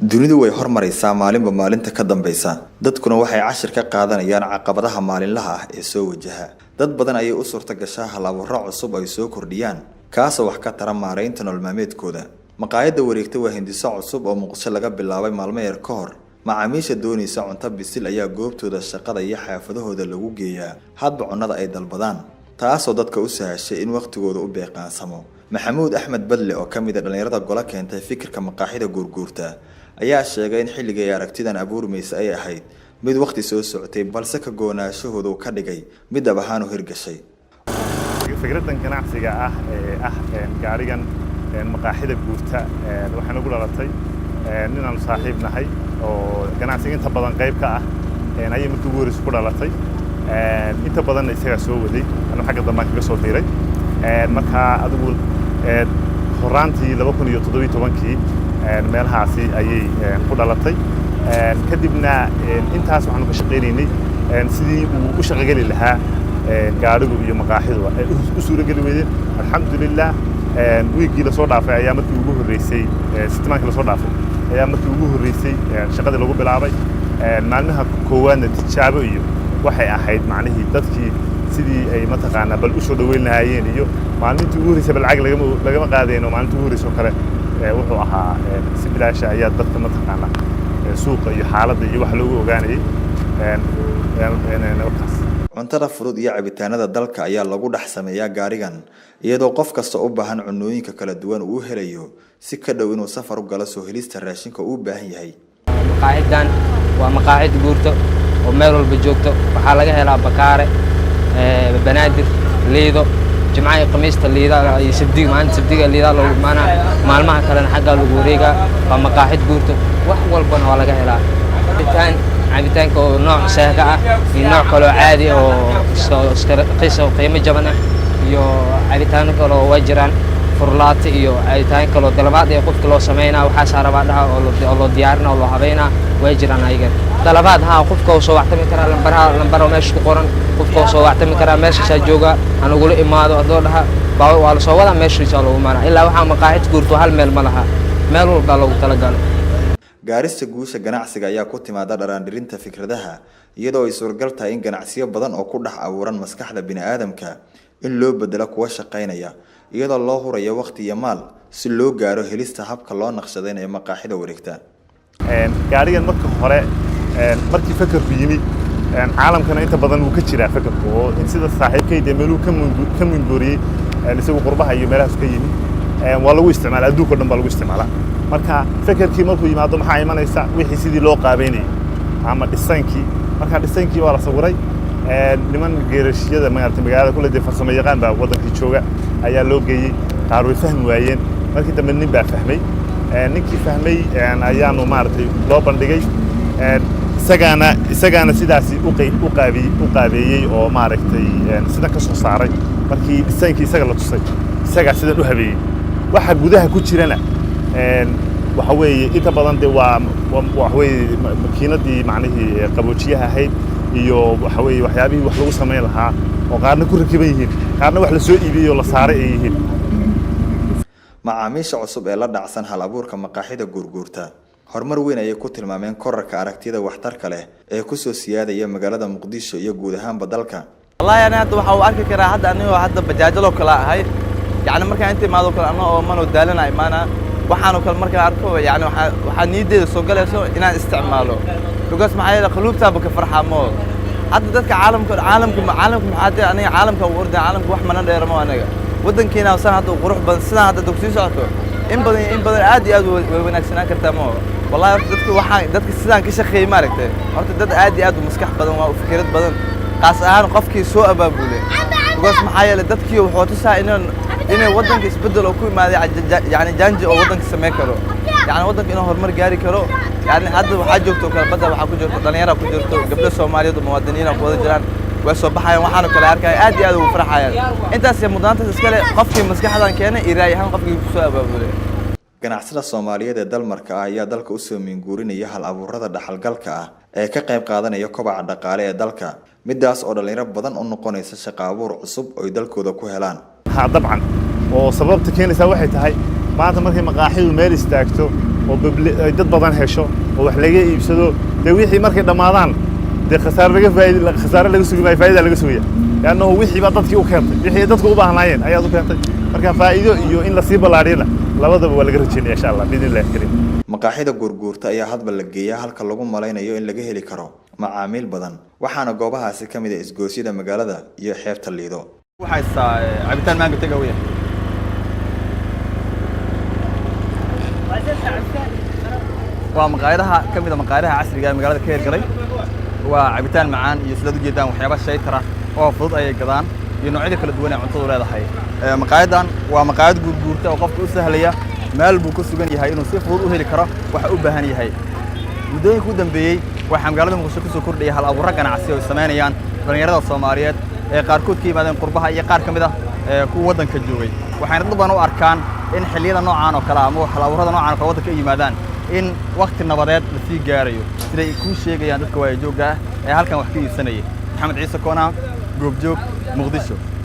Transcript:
dunidu way hormaraysaa maalinba maalinta ka dambaysa dadkuna waxay cashir ka qaadanayaan caqabadaha maalinlaha ah ee soo wajaha dad badan ayay u suurta gashaa hal-abuuro cusub ay soo kordhiyaan kaasoo wax ka tara maareynta nolol maalmeedkooda maqaayadda wareegta waa hindiso cusub oo Muqdisho laga bilaabay maalmo yar ka hor macaamiisha doonaysa cunto bisil ayaa goobtooda shaqada iyo xaafadahooda lagu geeyaa hadba cunnada ay dalbadaan taasoo dadka u sahashay in waqtigooda u beeqaansamo maxamuud axmed badle oo kamid ah dhalinyarada gola keentay fikirka maqaaxida guurguurta ayaa sheegay in xilliga ay aragtidan abuurmaysa ay ahayd mid waqti soo socotay balse ka goonaashahoodu ka dhigay mid abahaan u hirgashay fikradan ganacsiga gaarigan maqaaxida guurta waxaan ugu dhalatay ninaan saaxiib nahay oo ganacsiga inta badan qayb ka ah ayay markii ugu horreysay ku dhalatay inta badan isaga soo waday anuu xagga dambe kaga soo diray marka adigu horaantii 2017kii meelahaasi ayay ku dhalatay kadibna intaas waxaan ka shaqeynay sidii uu u shaqeeyay lahaa gaarigu iyo maqaaxidu ay u suuragali weeyeen alxamdulillah wiigii la soo dhaafay ayaa markii ugu horreysay sitmaankii la soo dhaafay ayaa markii ugu horreysay shaqada lagu bilaabay maalmaha koowaadna tijaabo iyo waxay ahayd macnaheedu dadkii sidii ay mataqaana bal u soo dhaweyn lahaayeen iyo maalintii ugu horreysay bal lacag lagama qaadeen oo maalintii ugu horreysay kale wuxuu ahaa si bilaash ayaa dadka mataqaana suuqa iyo xaaladda iyo wax lagu ogaanayay cuntada fudud iyo cabitaanada dalka ayaa lagu dhex sameeyaa gaarigan iyadoo qof kasta u baahan cunooyinka kala duwan uu helayo si ka dhow inuu safar u galo soo helista raashinka uu baahan yahay maqaaxidan waa maqaaxid guurto oo meel walba joogto waxaa laga helaa bakaare banaadir liido jimcaha khamiista liida iyo sabtiga maalinta sabtiga liida loo maana maalmaha kale xagga lagu wareega waa maqaaxid guurto wax walbana waa laga helaa cabitaanka oo nooc sahga ah iyo nooc kale oo caadi oo qiimo jaban ah iyo cabitaano kale oo jiraan furlaate iyo cabitaano kale oo dalabaad ee qofka loo sameeyna waxa saaraba dhaha oo loo diyaarina oo loo habeeyna way jiraan ayaga dalabaad qofka soo wactami kara lambar meesha ku qoran qofka soo wactami kara meesha jooga aan ugu imaado adoo dhaha waa la soo wada meesha loo imaana ilaa waxa maqaaxid guurto hal meel ma laha meel walba lagu talagalay gaarista guusha ganacsiga ayaa ku timaada dharaandhirinta fikradaha iyadoo ay suuragal tahay in ganacsiyo badan oo ku dhex abuuran maskaxda bini'aadamka in loo bedelo kuwa shaqaynaya iyadoo loo hurayo waqti iyo maal si loo gaaro helista habka loo naqshadeynayo maqaaxida wareegta gaarigan marka hore markii fakarku yimid caalamkana inta badan uu ka jiraa fakarku oo in sida saaxiibkayda meeluu ka mungooriyay isagu qurbaha iyo meelahaas ka yimid waa lagu isticmaalaa adduunka dhan baa lagu isticmaalaa marka fakarkii markuu yimaado maxaa imanaysa wixii sidii loo qaabeynay ama dhisaankii marka dhisaankii waa la sawiray niman geerashiyada magaalada kule farsamo yaqaan baa wadankii jooga ayaa loo geeyay qaar way fahmi waayeen markii dambe nin baa fahmay ninkii fahmay ayaanu maartay loo bandhigay isagaana sidaasi u qaabeeyay oo maartay sida ka soo saaray markii dhisaankii isaga la tusay isaga sida u habeeyay waxa gudaha ku jirana waxa weeye inta badan waxa weeye makiinadii macnihii qaboojiyaha ahayd iyo waxa weeye waxyaabihii wax lagu sameyn lahaa oo qaarna ku rakiban yihiin qaarna wax la soo iibiyay oo la saaray ay yihiin macaamiisha cusub ee la dhacsan hal abuurka maqaaxida guurguurta horumar weyn ayay ku tilmaameen korarka aragtida waxtarka leh ee ku soo siyaadaya magaalada Muqdisho iyo guud ahaanba dalka wallahi ana hadda waxa uu arki karaa hadda aniga hadda bajaajalo kala ahay يعني marka inta imaado kale ana oo mano daalanay maana waxaan kale marka arko yani waxa niideeda soo galayso inaan isticmaalo dugaas maxay la qulubtaaba ka farxamo hadda dadka caalamka maxaa aniga caalamka u orday caalamka wax mana dheermo anaga wadankeena san hadda qurux badan sidaan hadda dugsi socoto in badan aad iyo aad way wanaagsanaan kartaa mo wallahi dadka sidaan ka shaqeeyay maaragtay horta dad aad iyo aad u maskax badan waa u fikrad badan qaas ahaan qofkii soo abaabulay dugaas maxay la dadkii wuxuu tusaa inay wadanka isbedel oo ku imaaday yani janji oo wadanka sameey karo yani wadanka inuu horumar gaari karo yani hadda waxa joogto kala badda waxa ku jirto dhalinyaro ku jirto gabdho Soomaaliyeed oo muwaadiniin ku wada jiraan way soo baxayaan waxaan kala arkay aad iyo aad ugu farxayaan intaas mudnaanta iskale qofkii maskaxdan keenay iraay ahaan qofkii ku soo abaabulay ganacsiyada Soomaaliyeed ee dalmarka ayaa dalka u soo minguurinaya hal abuurada dhaxalgalka ah ee ka qayb qaadanaya kobaca dhaqaale ee dalka midaas oo dhalinyaro badan u noqonaysa shaqo abuur cusub oo dalkooda ku helaan طبعا oo sababta keenaysa waxay tahay maanta markay maqaaxidu meel istaagto oo ay dad badan hesho oo wax laga iibsado dee wixii markay dhammaadaan dee khasaare laga sugi maayo faa'iida laga sugaya leanno wixii baa dadkii u keentay wixii dadku u baahnaayeen ayaad u keentay marka faa'iido iyo in la sii ballaariyana labadaba waa laga rajaynaya insha Allah biidnillahi kariim maqaaxida guurguurta ayaa hadba la geeyaa halka lagu malaynayo in laga heli karo macaamiil badan waxaana goobahaasi ka mid ah isgoosyada magaalada iyo xeebta Liido waxaa cabitaan maango taga weeyaa waa maqaayadaha ka mid ah maqaayadaha casriga ah magaalada ka hirgalay waa cabitaan macaan iyo sida u jeedaan waxyaabo shaytara oo fudud ay gadaan iyo noocyada kala duwan ee cuntadu leedahay maqaayadan waa maqaayad guurguurta oo qofka u sahlaya meel buu ku sugan yahay inuu si fudud u heli karo waxa u baahan yahay muddooyinka u dambeeyay waxa magaalada Muqdisho ku soo kordhiyay hal abuur ganacsi oo sameynayaan dhalinyarada Soomaaliyeed ee qaarkood ka yimaadeen qurbaha iyo qaar ka mid ah kuwa wadanka joogay waxayna dad badan u arkaan in xilliyada noocaan oo kale ama hal abuurada noocaan oo wadanka yimaadaan in waqti nabadeed la sii gaarayo sida ay ku sheegayaan dadka waayjooga ee halkan wax ka iibsanayay Maxamed Ciise Koona Goobjoog Muqdisho